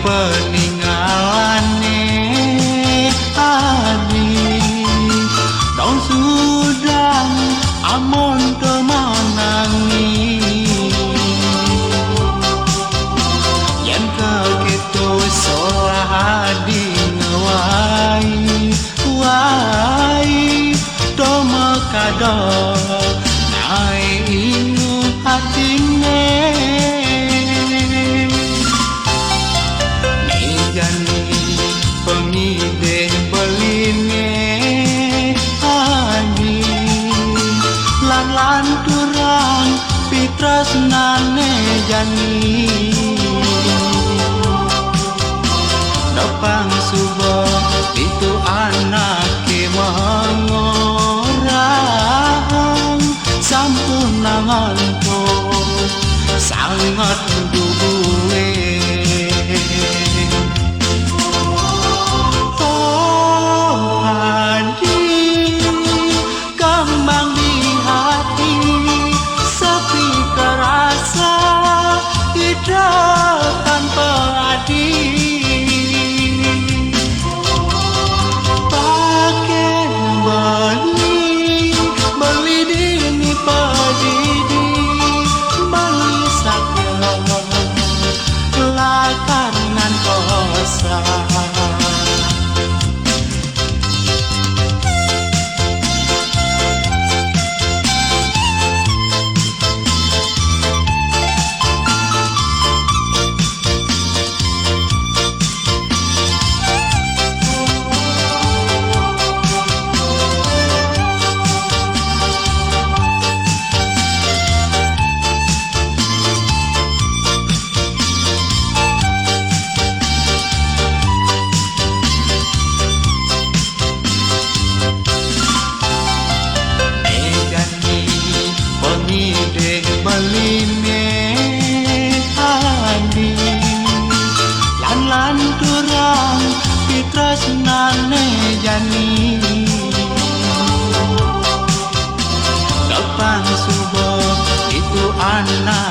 peninggalane adi dong sudang amon temanangi yen kegitu solah di ngewai wai do mekado nai inu hatine jani pengide beline ani lan turang pitresnane jani dapang subo itu anake mengorang sampun nanganku sangat duwe tanpa adil pakai beli dini padidi beli sakit lakanan kosa baline andi lan turang pitresnane jani dapang subo itu anak